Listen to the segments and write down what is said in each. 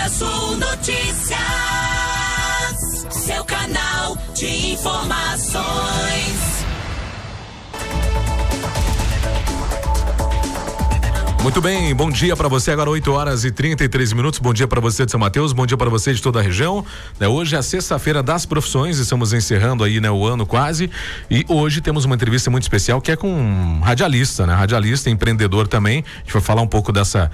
Sul Notícias, seu canal de informações. Muito bem, bom dia para você, agora 8h33. Bom dia para você de São Mateus, bom dia para você de toda a região. Hoje é a sexta-feira das profissões, estamos encerrando aí, o ano quase, e hoje temos uma entrevista muito especial que é com um radialista, radialista, empreendedor também. A gente vai falar um pouco dessa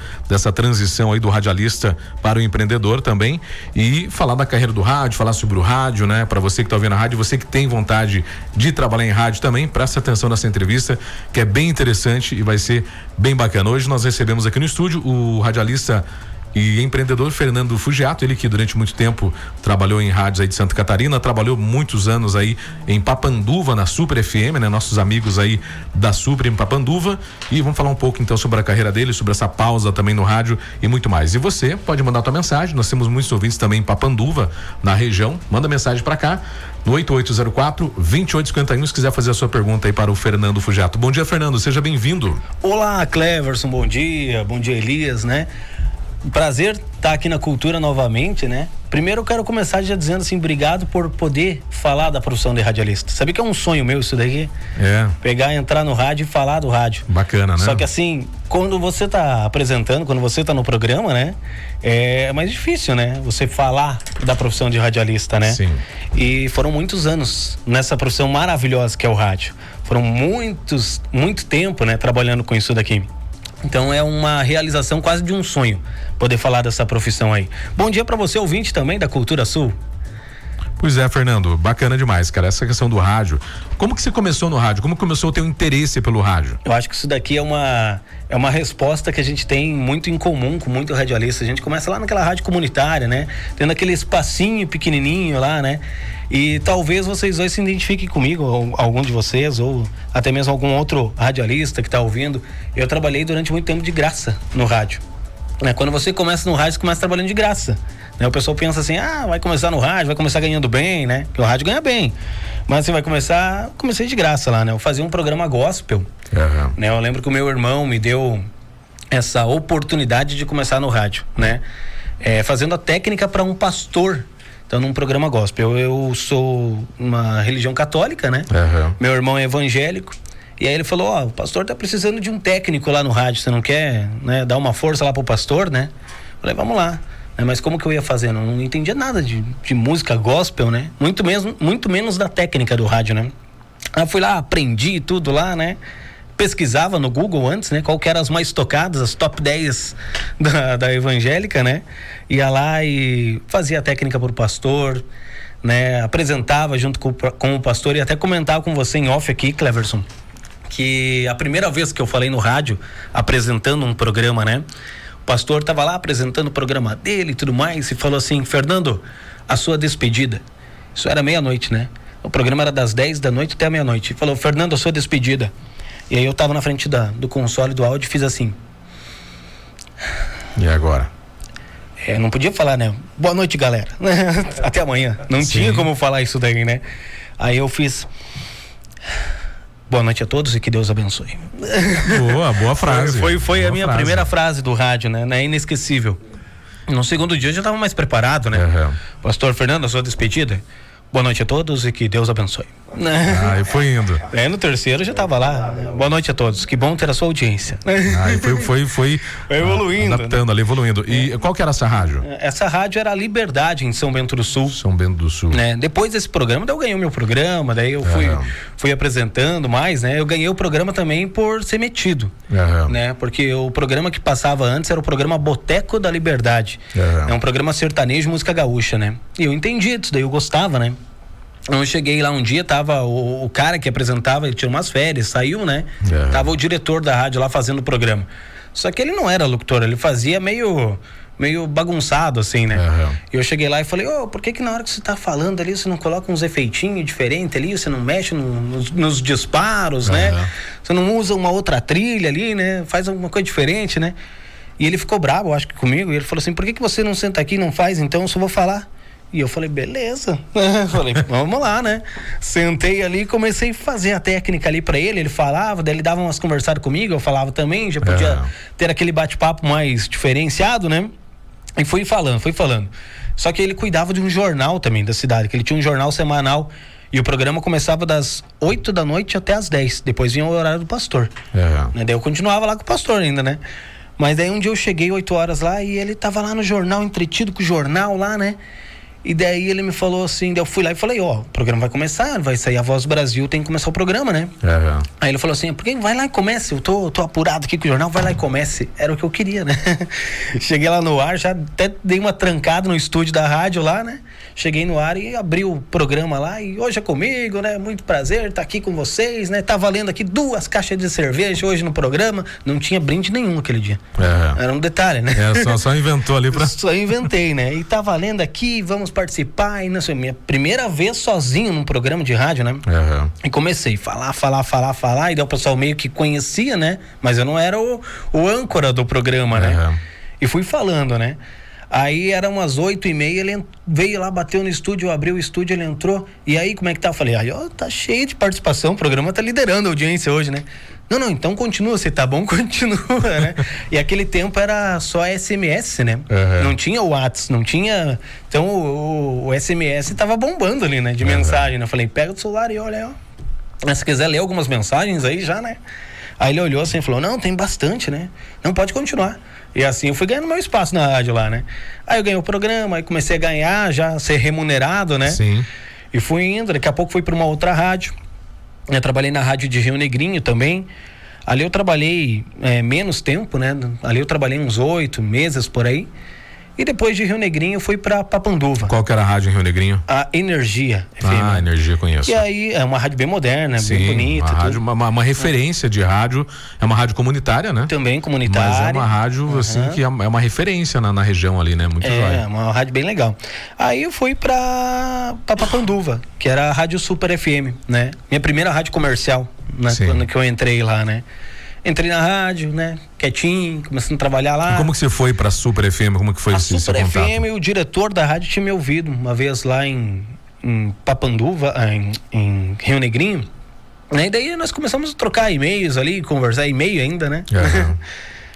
transição aí do radialista para o empreendedor também e falar da carreira do rádio, falar sobre o rádio, para você que está ouvindo a rádio, você que tem vontade de trabalhar em rádio também, presta atenção nessa entrevista que é bem interessante e vai ser bem bacana. Hoje nós recebemos aqui no estúdio o radialista e empreendedor Fernando Fugiato, ele que durante muito tempo trabalhou em rádios aí de Santa Catarina, trabalhou muitos anos aí em Papanduva, na Super FM, nossos amigos aí da Super em Papanduva, e vamos falar um pouco então sobre a carreira dele, sobre essa pausa também no rádio e muito mais. E você pode mandar tua mensagem, nós temos muitos ouvintes também em Papanduva, na região, manda mensagem para cá no 8804-2851, se quiser fazer a sua pergunta aí para o Fernando Fugiato. Bom dia, Fernando, seja bem-vindo. Olá, Cleverson, bom dia Elias, Prazer estar aqui na Cultura novamente, Primeiro eu quero começar já dizendo assim, obrigado por poder falar da profissão de radialista. Sabia que é um sonho meu isso daqui? Entrar no rádio e falar do rádio. Bacana, Só que assim, quando você tá apresentando, quando você tá no programa, é mais difícil, Você falar da profissão de radialista, Sim. E foram muitos anos nessa profissão maravilhosa que é o rádio. Foram muito tempo, trabalhando com isso daqui. Então é uma realização quase de um sonho poder falar dessa profissão aí. Bom dia para você, ouvinte também da Cultura Sul. Pois é, Fernando, bacana demais, cara, essa questão do rádio. Como que você começou no rádio? Como começou o teu interesse pelo rádio? Eu acho que isso daqui é uma resposta que a gente tem muito em comum com muito radialista. A gente começa lá naquela rádio comunitária, tendo aquele espacinho pequenininho lá, E talvez vocês dois se identifiquem comigo, ou algum de vocês, ou até mesmo algum outro radialista que está ouvindo. Eu trabalhei durante muito tempo de graça no rádio. Quando você começa no rádio, você começa trabalhando de graça. O pessoal pensa assim, vai começar no rádio, vai começar ganhando bem, Porque o rádio ganha bem. Mas você vai comecei de graça lá, Eu fazia um programa gospel. Uhum. Eu lembro que o meu irmão me deu essa oportunidade de começar no rádio, fazendo a técnica para um pastor. Então, num programa gospel. Eu sou uma religião católica, Uhum. Meu irmão é evangélico. E aí ele falou, o pastor tá precisando de um técnico lá no rádio, você não quer, dar uma força lá pro pastor, Falei, vamos lá. Mas como que eu ia fazer? Não entendia nada de música gospel, Muito menos da técnica do rádio, Aí eu fui lá, aprendi tudo lá, Pesquisava no Google antes, qual que eram as mais tocadas, as top 10 da evangélica, Ia lá e fazia a técnica pro pastor, Apresentava junto com o pastor e até comentava com você em off aqui, Cleverson, que a primeira vez que eu falei no rádio, apresentando um programa, o pastor tava lá apresentando o programa dele e tudo mais e falou assim, Fernando, a sua despedida. Isso era meia-noite, O programa era das 10 da noite até a meia-noite. E falou, Fernando, a sua despedida. E aí eu tava na frente do console do áudio e fiz assim. E agora? Não podia falar, Boa noite, galera. Até amanhã. Não Sim. tinha como falar isso daí, Aí eu fiz... Boa noite a todos e que Deus abençoe. Boa frase. Foi a minha primeira frase do rádio, É inesquecível. No segundo dia eu já estava mais preparado, Uhum. Pastor Fernando, a sua despedida. Boa noite a todos e que Deus abençoe. E foi indo. No terceiro eu já tava lá. Boa noite a todos, que bom ter a sua audiência. Foi evoluindo. Adaptando ali, evoluindo. E qual que era essa rádio? Essa rádio era a Liberdade, em São Bento do Sul. São Bento do Sul. Depois desse programa, daí eu ganhei o meu programa, daí eu fui apresentando mais, Eu ganhei o programa também por ser metido, Porque o programa que passava antes era o programa Boteco da Liberdade. É um programa sertanejo, música gaúcha, E eu entendi isso, daí eu gostava, Eu cheguei lá um dia, tava o cara que apresentava, ele tinha umas férias, saiu, Tava o diretor da rádio lá fazendo o programa. Só que ele não era locutor, ele fazia meio bagunçado, assim, E eu cheguei lá e falei, por que na hora que você tá falando ali, você não coloca uns efeitinhos diferentes ali, você não mexe nos disparos, Você não usa uma outra trilha ali, Faz alguma coisa diferente, E ele ficou bravo, acho que comigo, e ele falou assim, por que você não senta aqui e não faz, então eu só vou falar. E eu falei, beleza. Falei, vamos lá, Sentei ali e comecei a fazer a técnica ali pra ele. Ele falava, daí ele dava umas conversadas comigo, eu falava também, já podia ter aquele bate-papo mais diferenciado, E fui falando. Só que ele cuidava de um jornal também da cidade, que ele tinha um jornal semanal. E o programa começava das 8 da noite até as 10. Depois vinha o horário do pastor. Daí eu continuava lá com o pastor ainda, né? Mas daí um dia eu cheguei 8 horas lá e ele tava lá no jornal, entretido com o jornal lá, né? E daí ele me falou assim, daí eu fui lá e falei, ó, o programa vai começar, vai sair a Voz do Brasil, tem que começar o programa, né? Aí ele falou assim, por que vai lá e comece? Eu tô apurado aqui com o jornal, vai lá e comece. Era o que eu queria, né? Cheguei lá no ar, já até dei uma trancada no estúdio da rádio lá, né? Cheguei no ar e abri o programa lá e hoje é comigo, né? Muito prazer estar aqui com vocês, né? Tá valendo aqui 2 caixas de cerveja hoje no programa. Não tinha brinde nenhum aquele dia. Era um detalhe, né? Só inventou ali pra... Só inventei, né? E tá valendo aqui, vamos participar. E não sei, minha primeira vez sozinho num programa de rádio, né? E comecei a falar. E daí o pessoal meio que conhecia, né? Mas eu não era o âncora do programa, né? E fui falando, né? Aí era umas 8h30, ele veio lá, bateu no estúdio, eu abri o estúdio, ele entrou. E aí, como é que tá? Eu falei, tá cheio de participação, o programa tá liderando a audiência hoje, né? Não, então continua, você tá bom, continua, né? E aquele tempo era só SMS, né? Não tinha o WhatsApp, não tinha... Então o SMS tava bombando ali, né? De mensagem, né? Eu falei, pega o celular e olha aí, ó. Se quiser ler algumas mensagens aí já, né? Aí ele olhou assim e falou, não, tem bastante, né? Não, pode continuar. E assim eu fui ganhando meu espaço na rádio lá, né? Aí eu ganhei o programa, aí comecei a ganhar, já ser remunerado, né? Sim. E fui indo, daqui a pouco fui para uma outra rádio. Eu trabalhei na rádio de Rio Negrinho também. Ali eu trabalhei menos tempo, né? Ali eu trabalhei uns 8 meses por aí. E depois de Rio Negrinho eu fui pra Papanduva. Qual que era a rádio em Rio Negrinho? A Energia FM. Ah, Energia conheço. E aí é uma rádio bem moderna, sim, bem bonita. Uma rádio, uma referência de rádio. É uma rádio comunitária, né? Também comunitária. Mas é uma rádio, assim, que é uma referência na região ali, né? Muito jóia. É, uma rádio bem legal. Aí eu fui pra Papanduva, que era a Rádio Super FM, né? Minha primeira rádio comercial, né? Quando que eu entrei lá, né? Entrei na rádio, né? Quietinho, começando a trabalhar lá. E como que você foi pra Super FM? Como que foi esse Super seu contato? FM, o diretor da rádio tinha me ouvido uma vez lá em Papanduva, em Rio Negrinho. Né? E daí nós começamos a trocar e-mails ali, conversar e-mail ainda, né?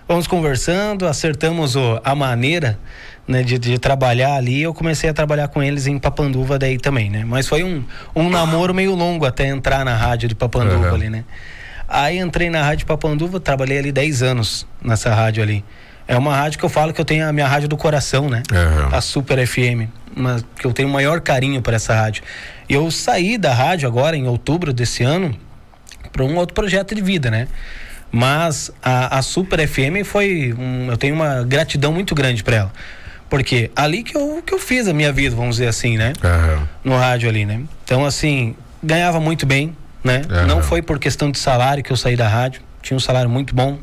Vamos conversando, acertamos a maneira, né, de trabalhar ali. Eu comecei a trabalhar com eles em Papanduva daí também, né? Mas foi um namoro meio longo até entrar na rádio de Papanduva ali, né? Aí entrei na rádio Papanduva, trabalhei ali 10 anos nessa rádio ali. É uma rádio que eu falo que eu tenho a minha rádio do coração, né? A Super FM, que eu tenho o maior carinho por essa rádio. E eu saí da rádio agora, em outubro desse ano, para um outro projeto de vida, né? Mas a Super FM eu tenho uma gratidão muito grande para ela. Porque ali que eu fiz a minha vida, vamos dizer assim, né? No rádio ali, né? Então, assim, ganhava muito bem, né? Não foi por questão de salário que eu saí da rádio. Tinha um salário muito bom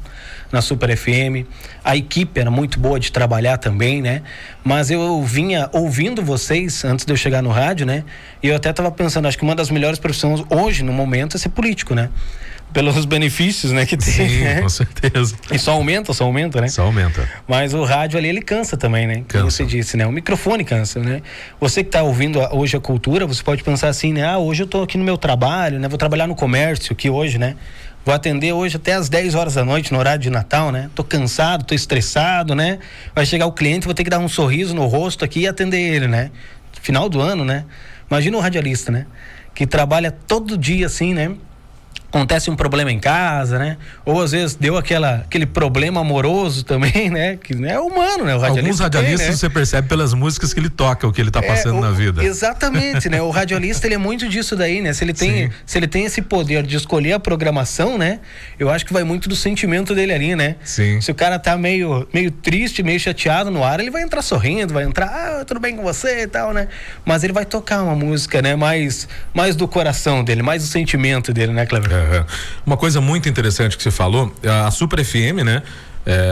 na Super FM. A equipe era muito boa de trabalhar também, né? Mas eu vinha ouvindo vocês antes de eu chegar no rádio, né? E eu até tava pensando, acho que uma das melhores profissões hoje, no momento, é ser político, né? Pelos benefícios, né, que tem. Sim, né? Com certeza. E só aumenta, né? Só aumenta. Mas o rádio ali, ele cansa também, né? Como você disse, né? O microfone cansa, né? Você que tá ouvindo hoje a cultura, você pode pensar assim, né? Hoje eu tô aqui no meu trabalho, né? Vou trabalhar no comércio aqui hoje, né? Vou atender hoje até às 10 horas da noite, no horário de Natal, né? Tô cansado, tô estressado, né? Vai chegar o cliente, vou ter que dar um sorriso no rosto aqui e atender ele, né? Final do ano, né? Imagina o radialista, né? Que trabalha todo dia assim, né? Acontece um problema em casa, né? Ou às vezes deu aquele problema amoroso também, né? Que é humano, né? O radialista alguns radialistas tem, né? Você percebe pelas músicas que ele toca, o que ele tá passando na vida. Exatamente, né? O radialista, ele é muito disso daí, né? Se ele tem esse poder de escolher a programação, né? Eu acho que vai muito do sentimento dele ali, né? Sim. Se o cara tá meio triste, meio chateado no ar, ele vai entrar sorrindo, vai entrar, tudo bem com você e tal, né? Mas ele vai tocar uma música, né? Mais do coração dele, mais do sentimento dele, né, Cleber? Uma coisa muito interessante que você falou, a Super FM, né?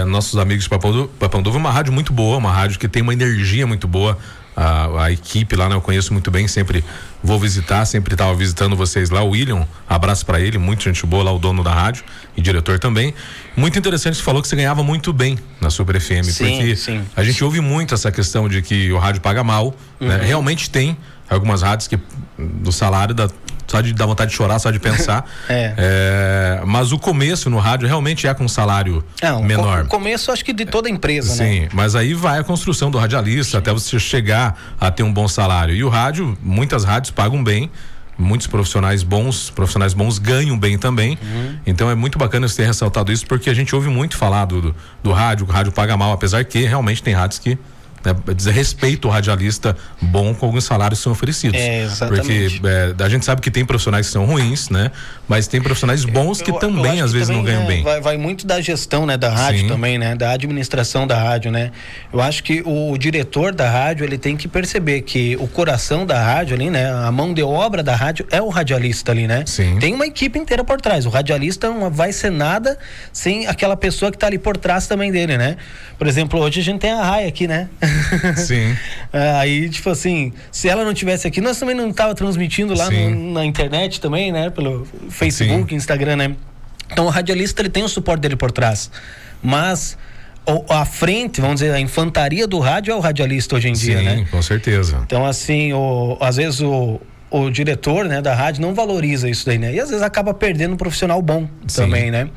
Nossos amigos de Papanduva é uma rádio muito boa, uma rádio que tem uma energia muito boa. A equipe lá, né? Eu conheço muito bem, sempre vou visitar, sempre estava visitando vocês lá. O William, abraço pra ele, muito gente boa lá, o dono da rádio e diretor também. Muito interessante, você falou que você ganhava muito bem na Super FM, porque a gente ouve muito essa questão de que o rádio paga mal, né? Realmente tem algumas rádios que do salário só de dar vontade de chorar, só de pensar. Mas o começo no rádio realmente é com um salário menor. O começo acho que de toda empresa, né? Sim, mas aí vai a construção do radialista até você chegar a ter um bom salário. E o rádio, muitas rádios pagam bem. Muitos profissionais bons ganham bem também. Então é muito bacana você ter ressaltado isso, porque a gente ouve muito falar do rádio, que o rádio paga mal, apesar que realmente tem rádios que dizer respeito ao radialista bom com alguns salários que são oferecidos. Exatamente. Porque a gente sabe que tem profissionais que são ruins, né? Mas tem profissionais bons que também às vezes não ganham bem. Vai muito da gestão, né? Da rádio também, né? Da administração da rádio, né? Eu acho que o diretor da rádio, ele tem que perceber que o coração da rádio ali, né? A mão de obra da rádio é o radialista ali, né? Sim. Tem uma equipe inteira por trás. O radialista não vai ser nada sem aquela pessoa que tá ali por trás também dele, né? Por exemplo, hoje a gente tem a Raia aqui, né? Sim. Aí, tipo assim, se ela não tivesse aqui, nós também não tava transmitindo lá na internet também, né? Pelo Facebook, Instagram, né? Então o radialista, ele tem o suporte dele por trás. Mas a frente, vamos dizer, a infantaria do rádio é o radialista hoje em dia, né? Sim, com certeza. Então, assim, às vezes o diretor, né, da rádio não valoriza isso daí, né? E às vezes acaba perdendo um profissional bom também, né?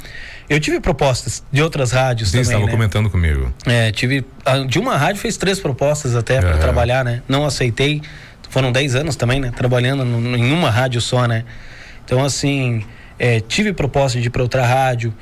Eu tive propostas de outras rádios também, estava comentando comigo. Tive, de uma rádio fez 3 propostas até para trabalhar, né? Não aceitei, foram 10 anos também, né? Trabalhando em uma rádio só, né? Então, assim, tive proposta de ir para outra rádio,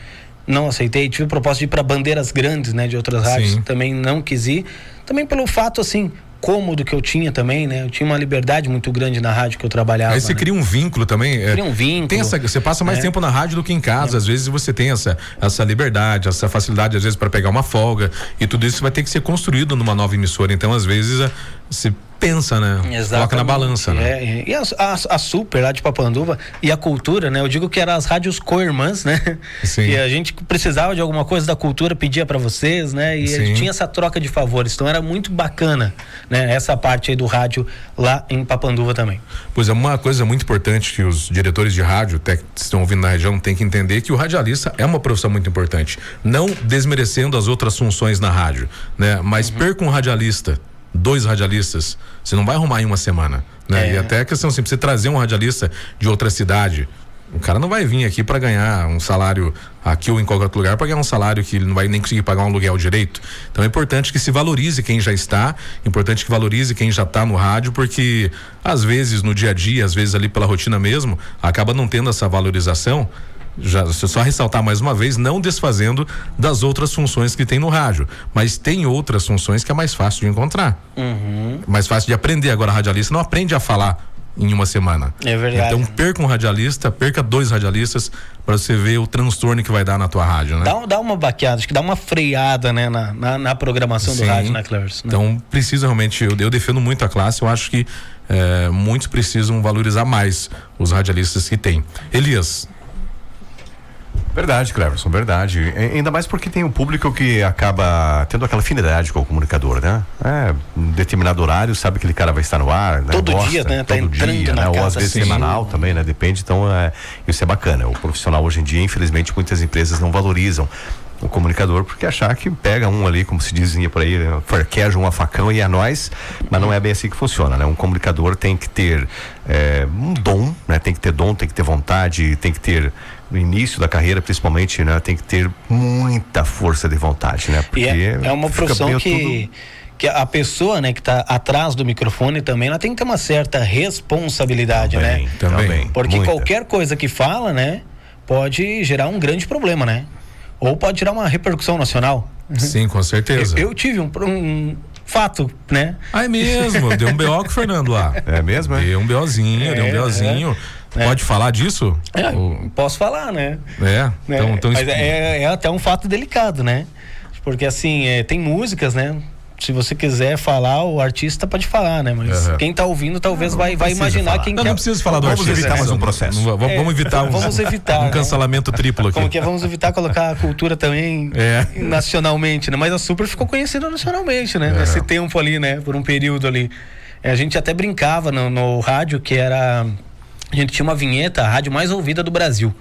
não aceitei. Tive proposta de ir para bandeiras grandes, né? De outras rádios, também não quis ir. Também pelo fato, assim, cômodo que eu tinha também, né? Eu tinha uma liberdade muito grande na rádio que eu trabalhava. Aí você cria um vínculo também. Cria um vínculo. Você passa mais tempo na rádio do que em casa. Às vezes você tem essa liberdade, essa facilidade, às vezes, para pegar uma folga. E tudo isso vai ter que ser construído numa nova emissora. Então, às vezes, se pensa, né? Exatamente. Coloca na balança, né? E a Super lá de Papanduva e a Cultura, né? Eu digo que eram as rádios co-irmãs, né? Sim. E a gente precisava de alguma coisa da Cultura, pedia para vocês, né? E a gente tinha essa troca de favores. Então era muito bacana, né? Essa parte aí do rádio lá em Papanduva também. Pois é, uma coisa muito importante que os diretores de rádio que estão ouvindo na região têm que entender, que o radialista é uma profissão muito importante. Não desmerecendo as outras funções na rádio, né? Mas perca um radialista, 2 radialistas, você não vai arrumar em uma semana, né? E até a questão assim, pra você trazer um radialista de outra cidade, o cara não vai vir aqui para ganhar um salário aqui ou em qualquer outro lugar, para ganhar um salário que ele não vai nem conseguir pagar um aluguel direito. Então é importante que se valorize quem já está, importante que valorize quem já está no rádio, porque às vezes no dia a dia, às vezes ali pela rotina mesmo, acaba não tendo essa valorização. Só ressaltar mais uma vez, não desfazendo das outras funções que tem no rádio, mas tem outras funções que é mais fácil de encontrar, mais fácil de aprender. Agora, radialista não aprende a falar em uma semana. É verdade. Então perca um radialista, perca 2 radialistas, para você ver o transtorno que vai dar na tua rádio, né? Dá uma baqueada, acho que dá uma freada, né, na programação do rádio, né, Clevers? Então precisa realmente, eu defendo muito a classe, eu acho que muitos precisam valorizar mais os radialistas que tem. Elias. Verdade, Cleverson, verdade. Ainda mais porque tem um público que acaba tendo aquela afinidade com o comunicador, né? Em determinado horário, sabe que aquele cara vai estar no ar, né? Todo dia, né? Todo dia, né? Ou às vezes semanal também, né? Depende, então isso é bacana. O profissional hoje em dia, infelizmente, muitas empresas não valorizam o comunicador, porque achar que pega um ali, como se dizia por aí, farqueja um facão e é nós, mas não é bem assim que funciona, né? Um comunicador tem que ter um dom, né? Tem que ter dom, tem que ter vontade, tem que ter, no início da carreira principalmente, né? Tem que ter muita força de vontade, né? Porque é uma profissão que a pessoa, né, que está atrás do microfone também, ela tem que ter uma certa responsabilidade, também, né? Também. Porque muita. Qualquer coisa que fala, né, pode gerar um grande problema, né? Ou pode gerar uma repercussão nacional. Sim, com certeza. Eu tive um fato, né? É mesmo, deu um BO com o Fernando lá. É mesmo? Deu um BOzinho. Pode falar disso? Posso falar, né? Então mas é até um fato delicado, né? Porque assim, tem músicas, né? Se você quiser falar, o artista pode falar, né? Mas quem tá ouvindo talvez vai imaginar falar. Quem quer. Não precisa falar do artista. Vamos evitar mais um processo. Vamos evitar um cancelamento triplo aqui. Como que vamos evitar colocar a cultura também nacionalmente, né? Mas a Super ficou conhecida nacionalmente, né? Nesse tempo ali, né? Por um período ali. A gente até brincava no rádio que era... A gente tinha uma vinheta, a rádio mais ouvida do Brasil.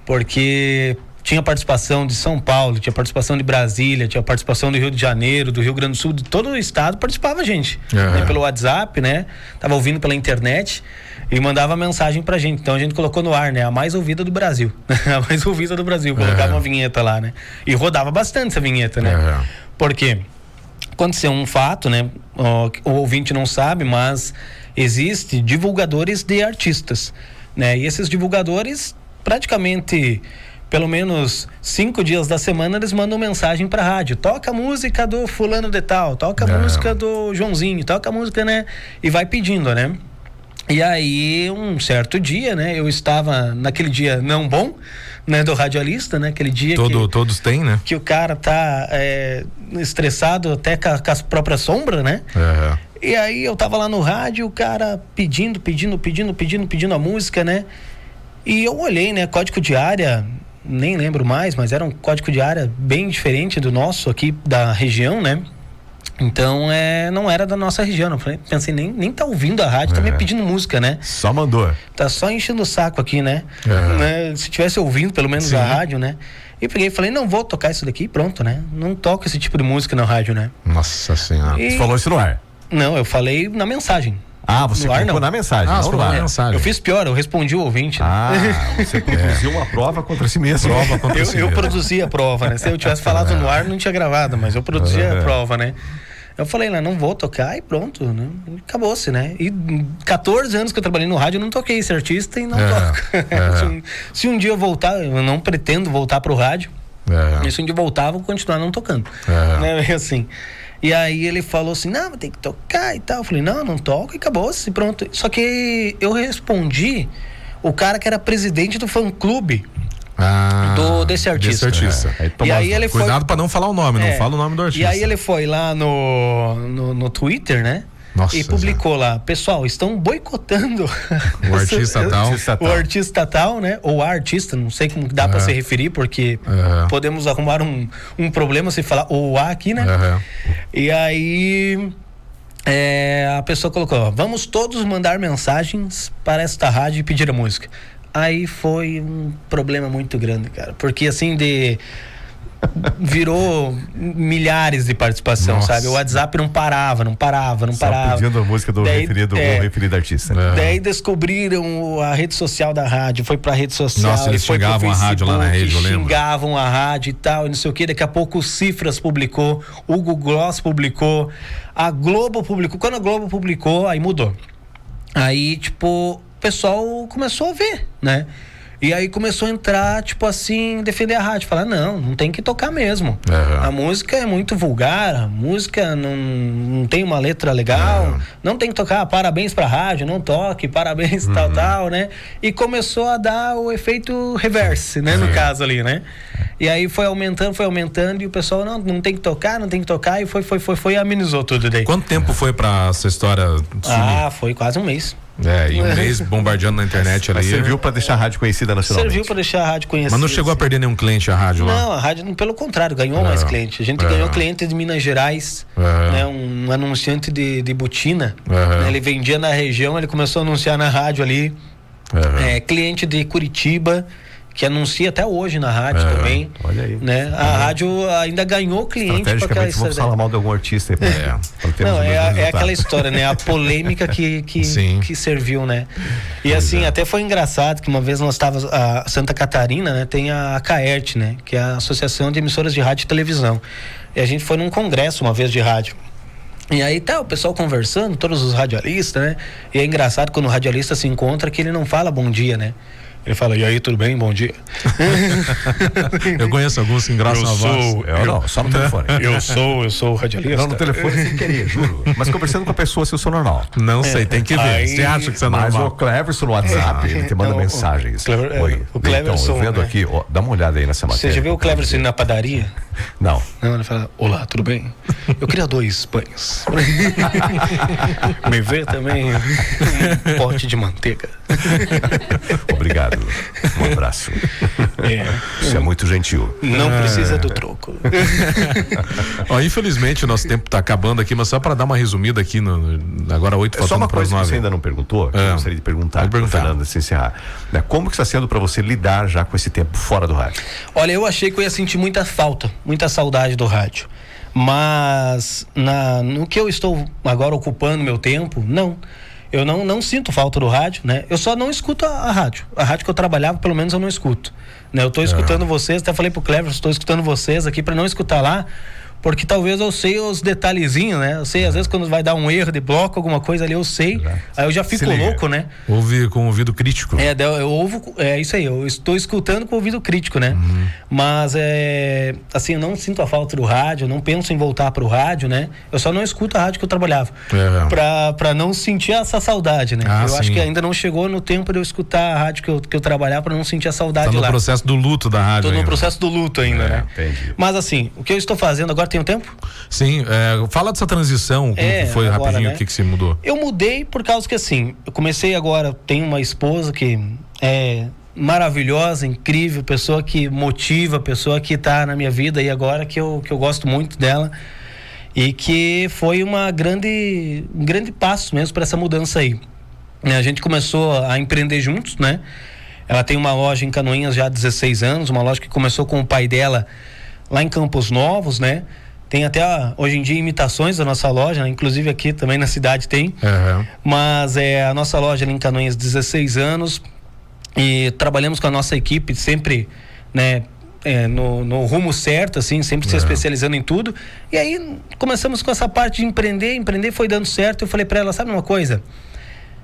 Porque tinha participação de São Paulo, tinha participação de Brasília, tinha participação do Rio de Janeiro, do Rio Grande do Sul, de todo o estado participava a gente, né? Pelo WhatsApp, né? Tava ouvindo pela internet e mandava mensagem pra gente. Então a gente colocou no ar, né? A mais ouvida do Brasil. A mais ouvida do Brasil. Colocava uma vinheta lá, né? E rodava bastante essa vinheta, né? Porque aconteceu um fato, né? O ouvinte não sabe, mas existe divulgadores de artistas, né? E esses divulgadores, praticamente, pelo menos 5 dias da semana, eles mandam mensagem pra rádio: toca a música do fulano de tal, toca a música do Joãozinho, toca a música, né? E vai pedindo, né? E aí, um certo dia, né? Eu estava naquele dia não bom, né? Do radialista, né? Aquele dia todos têm, né? Que o cara tá estressado até com a própria sombra, né? E aí eu tava lá no rádio, o cara pedindo a música, né? E eu olhei, né? Código de área, nem lembro mais, mas era um código de área bem diferente do nosso aqui da região, né? Então, não era da nossa região. Não pensei, nem tá ouvindo a rádio, tá me pedindo música, né? Só mandou. Tá só enchendo o saco aqui, né? Se tivesse ouvindo pelo menos a rádio, né? E peguei e falei, não vou tocar isso daqui, pronto, né? Não toco esse tipo de música na rádio, né? Nossa Senhora. Você falou isso no ar? Não, eu falei na mensagem. Você colocou na mensagem. Não na mensagem. Eu fiz pior, eu respondi o ouvinte. Né? Você produziu uma prova contra si mesmo. Eu produzi a prova, né? Se eu tivesse falado no ar, não tinha gravado, mas eu produzi a prova, né? Eu falei, não vou tocar e pronto, né? Acabou-se, né? E 14 anos que eu trabalhei no rádio, eu não toquei esse artista e não toco. Se um dia eu voltar, eu não pretendo voltar pro rádio. E se um dia eu voltar, eu vou continuar não tocando. Né? Assim. E aí ele falou assim, não, tem que tocar e tal. Eu falei, não toco e acabou-se, pronto. Só que eu respondi o cara que era presidente do fã-clube desse artista. E aí ele cuidado pra não falar o nome, não fala o nome do artista. E aí ele foi lá no Twitter, né? Nossa, e publicou lá, pessoal, estão boicotando o artista tal. O artista tal, né? Ou a artista, não sei como dá pra se referir, porque podemos arrumar um problema se falar o A aqui, né? E aí a pessoa colocou, vamos todos mandar mensagens para esta rádio e pedir a música. Aí foi um problema muito grande, cara, porque assim virou milhares de participação, sabe? O WhatsApp não parava. Só pedindo a música do referido artista. Daí descobriram a rede social da rádio, foi pra rede social. Nossa, eles xingavam a rádio lá na rede, eu lembro. Xingavam a rádio e tal, e não sei o que. Daqui a pouco o Cifras publicou, o Google Gloss publicou, a Globo publicou. Quando a Globo publicou, aí mudou. Aí, tipo, o pessoal começou a ver, né? E aí começou a entrar, tipo assim, defender a rádio. Falar, não tem que tocar mesmo. A música é muito vulgar, a música não tem uma letra legal, não tem que tocar, parabéns pra rádio, não toque, parabéns, tal, né? E começou a dar o efeito reverse, né? No caso ali, né? E aí foi aumentando e o pessoal, não tem que tocar, e foi amenizou tudo daí. Quanto tempo foi pra essa história sumir? Foi quase um mês. E um mês bombardeando na internet ali. Mas serviu pra deixar a rádio conhecida nacionalmente. Serviu pra deixar a rádio conhecida. Mas não chegou a perder nenhum cliente a rádio lá? Não, a rádio, pelo contrário, ganhou mais cliente. A gente ganhou cliente de Minas Gerais, né, um anunciante de botina. Né, ele vendia na região, ele começou a anunciar na rádio ali. Cliente de Curitiba, que anuncia até hoje na rádio também. Olha aí. Né? A rádio ainda ganhou cliente. Estrategicamente, vamos falar mal de algum artista. Não, é aquela história, né? A polêmica que serviu, né? E assim, até foi engraçado que uma vez nós estávamos, a Santa Catarina, né? Tem a CAERT, né? Que é a Associação de Emissoras de Rádio e Televisão. E a gente foi num congresso uma vez de rádio. E aí tá o pessoal conversando, todos os radialistas, né? E é engraçado quando o radialista se encontra que ele não fala bom dia, né? Ele fala, e aí, tudo bem? Bom dia. Eu conheço alguns que engraçam a voz. Não, só no telefone. Eu sou radialista. Não, no telefone sem querer, juro. Mas conversando com a pessoa, se eu sou normal. Não sei, tem que ver. Aí, você acha que você é normal? Mas o Cleverson no WhatsApp, ele te manda mensagens. Oi. O Cleverson, então, eu vendo aqui, dá uma olhada aí nessa matéria. Você já viu o Cleverson na padaria? Não. Ele fala, olá, tudo bem? Eu queria 2 pães. Me vê também um pote de manteiga. Obrigado. Um abraço. Isso é muito gentil. Não precisa do troco. Ó, infelizmente o nosso tempo tá acabando aqui, mas só para dar uma resumida aqui agora 8 faltando só uma para as coisa 9. que você ainda não perguntou, que eu gostaria de perguntar, Fernando, se encerrar. Como que está sendo para você lidar já com esse tempo fora do rádio? Olha, eu achei que eu ia sentir muita falta, muita saudade do rádio. Mas no que eu estou agora ocupando meu tempo, não. Eu não sinto falta do rádio, né? Eu só não escuto a rádio. A rádio que eu trabalhava, pelo menos eu não escuto. Né? Eu estou escutando vocês, até falei pro Clever, estou escutando vocês aqui para não escutar lá, porque talvez eu sei os detalhezinhos, né? Eu sei, às vezes, quando vai dar um erro de bloco, alguma coisa ali, eu sei. Aí eu já fico louco, né? Ouve com ouvido crítico. É isso aí, eu estou escutando com ouvido crítico, né? Mas, assim, eu não sinto a falta do rádio, eu não penso em voltar pro rádio, né? Eu só não escuto a rádio que eu trabalhava. Pra não sentir essa saudade, né? Eu acho que ainda não chegou no tempo de eu escutar a rádio que eu trabalhava pra não sentir a saudade lá. Tá no processo do luto da rádio. Tô no processo do luto ainda, né? Entendi. Mas, assim, o que eu estou fazendo agora, tem um tempo? Sim, fala dessa transição, como que foi agora, rapidinho, né? O que se mudou? Eu mudei por causa que, assim, eu comecei agora, tenho uma esposa que é maravilhosa, incrível, pessoa que motiva, pessoa que tá na minha vida aí agora, que eu gosto muito dela, e que foi um grande passo mesmo para essa mudança aí. A gente começou a empreender juntos, né? Ela tem uma loja em Canoinhas já há 16 anos, uma loja que começou com o pai dela lá em Campos Novos, né? Tem até hoje em dia imitações da nossa loja, né? Inclusive aqui também na cidade tem. Mas a nossa loja ali em Canoinhas, 16 anos, e trabalhamos com a nossa equipe sempre, né? No rumo certo, assim, sempre se especializando em tudo. E aí começamos com essa parte de empreender foi dando certo. Eu falei para ela, sabe uma coisa?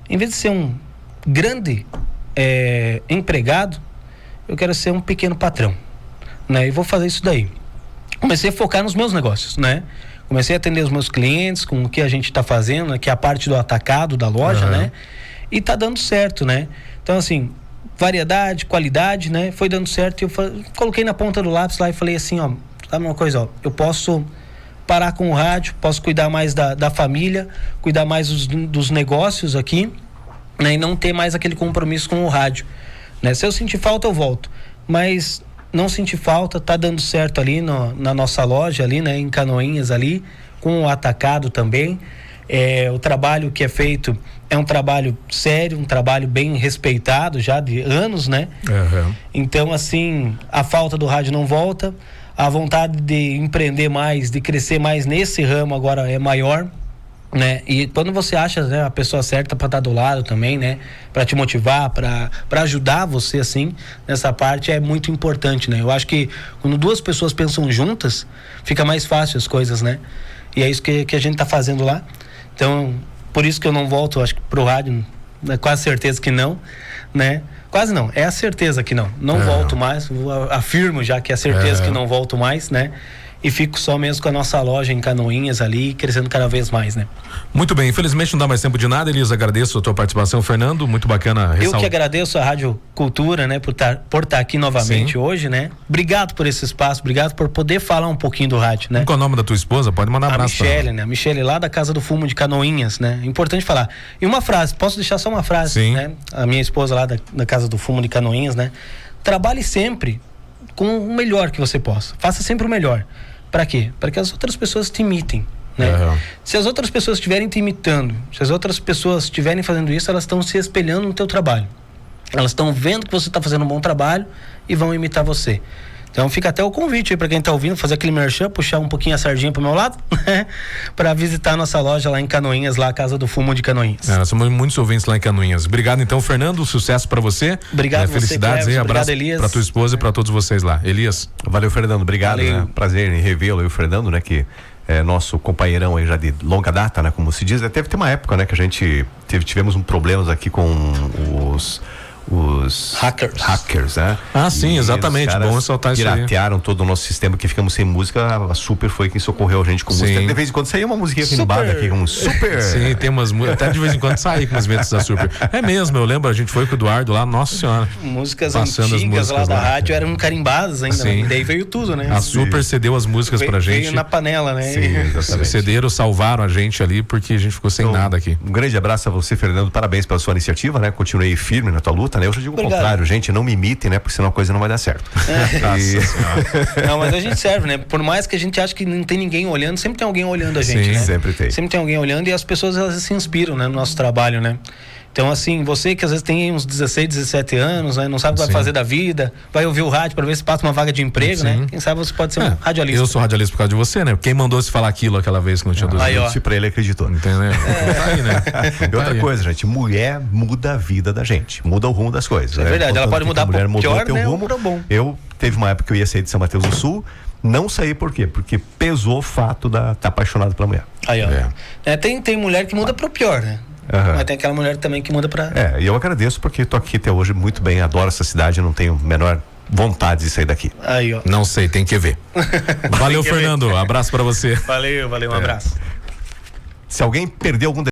Em vez de ser um grande empregado, eu quero ser um pequeno patrão, né? E vou fazer isso daí. Comecei a focar nos meus negócios, né? Comecei a atender os meus clientes com o que a gente está fazendo, né? Que é a parte do atacado da loja, né? E tá dando certo, né? Então, assim, variedade, qualidade, né? Foi dando certo e eu coloquei na ponta do lápis lá e falei assim, ó, sabe uma coisa, ó, eu posso parar com o rádio, posso cuidar mais da família, cuidar mais dos negócios aqui, né? E não ter mais aquele compromisso com o rádio, né? Se eu sentir falta, eu volto, mas não senti falta, tá dando certo ali na nossa loja ali, né, em Canoinhas ali, com o atacado também. O trabalho que é feito é um trabalho sério, um trabalho bem respeitado já de anos, né? Então, assim, a falta do rádio não volta, a vontade de empreender mais, de crescer mais nesse ramo agora é maior, né? E quando você acha, né, a pessoa certa para estar do lado também, né, para te motivar, para ajudar você, assim, nessa parte é muito importante, né? Eu acho que quando duas pessoas pensam juntas, fica mais fácil as coisas, né? E é isso que a gente tá fazendo lá. Então, por isso que eu não volto, acho que pro rádio, é quase certeza que não, né? Quase não, é a certeza que não volto mais, afirmo já que é a certeza que não volto mais, né? E fico só mesmo com a nossa loja em Canoinhas ali, crescendo cada vez mais, né? Muito bem, infelizmente não dá mais tempo de nada, Elias, agradeço a tua participação, Fernando, muito bacana. Eu que agradeço a Rádio Cultura, né, por estar aqui novamente hoje, né? Obrigado por esse espaço, obrigado por poder falar um pouquinho do rádio, né? Qual é o nome da tua esposa? Pode mandar um abraço. A Michele, né? A Michele lá da Casa do Fumo de Canoinhas, né? Importante falar. E uma frase, posso deixar só uma frase, né? A minha esposa lá da Casa do Fumo de Canoinhas, né? Trabalhe sempre com o melhor que você possa. Faça sempre o melhor. Para quê? Para que as outras pessoas te imitem, né? Se as outras pessoas estiverem te imitando, se as outras pessoas estiverem fazendo isso, elas estão se espelhando no teu trabalho. Elas estão vendo que você está fazendo um bom trabalho e vão imitar você. Então fica até o convite aí para quem está ouvindo, fazer aquele merchan, puxar um pouquinho a sardinha pro meu lado, né? Para visitar a nossa loja lá em Canoinhas, lá a Casa do Fumo de Canoinhas. Nós somos muitos ouvintes lá em Canoinhas. Obrigado então, Fernando, sucesso para você. Obrigado, felicidades você, aí, abraço para tua esposa e para todos vocês lá. Elias. Valeu, Fernando, obrigado, né? Prazer em revê-lo aí, o Fernando, né, que é nosso companheirão aí já de longa data, né, como se diz. Teve uma época, né, que a gente tivemos um problemas aqui com os hackers, né? Sim, exatamente, bom ressaltar isso aí. Piratearam todo o nosso sistema, que ficamos sem música. A Super foi quem socorreu a gente com música. De vez em quando saía uma musiquinha filmada aqui com Super. Sim, tem umas músicas, até de vez em quando saía com as ventas da Super. É mesmo, eu lembro, a gente foi com o Eduardo lá, nossa senhora. Músicas antigas lá da rádio eram carimbadas ainda, né? E daí veio tudo, né? A Super cedeu as músicas pra gente. Veio na panela, né? Sim, exatamente. Cederam, salvaram a gente ali, porque a gente ficou sem nada aqui. Um grande abraço a você, Fernando, parabéns pela sua iniciativa, né? Continue firme na tua luta, né? Eu já digo o contrário, gente, não me imitem, né? Porque senão a coisa não vai dar certo. Não, mas a gente serve, né? Por mais que a gente ache que não tem ninguém olhando, sempre tem alguém olhando a gente, Sim, né? sempre tem. Sempre tem alguém olhando e as pessoas, elas se inspiram, né, no nosso trabalho, né? Então, assim, você que às vezes tem uns 16, 17 anos, né? Não sabe o que vai fazer da vida, vai ouvir o rádio para ver se passa uma vaga de emprego, né? Quem sabe você pode ser um radialista. Eu sou radialista por causa de você, né? Quem mandou se falar aquilo aquela vez que não tinha 12 anos? Se pra ele acreditou. Entendeu? Tá aí, né? E outra coisa, gente, mulher muda a vida da gente, muda o rumo das coisas. É verdade, ela pode mudar pro pior, né? Rumo. Eu teve uma época que eu ia sair de São Mateus do Sul, não saí por quê? Porque pesou o fato de estar apaixonado pela mulher. Aí, ó. Tem mulher que muda pro pior, né? Mas tem aquela mulher também que muda pra... E eu agradeço porque tô aqui até hoje muito bem, adoro essa cidade, não tenho menor vontade de sair daqui. Aí, ó. Não sei, tem que ver. Valeu, Fernando, abraço pra você. Valeu, um abraço. Se alguém perdeu algum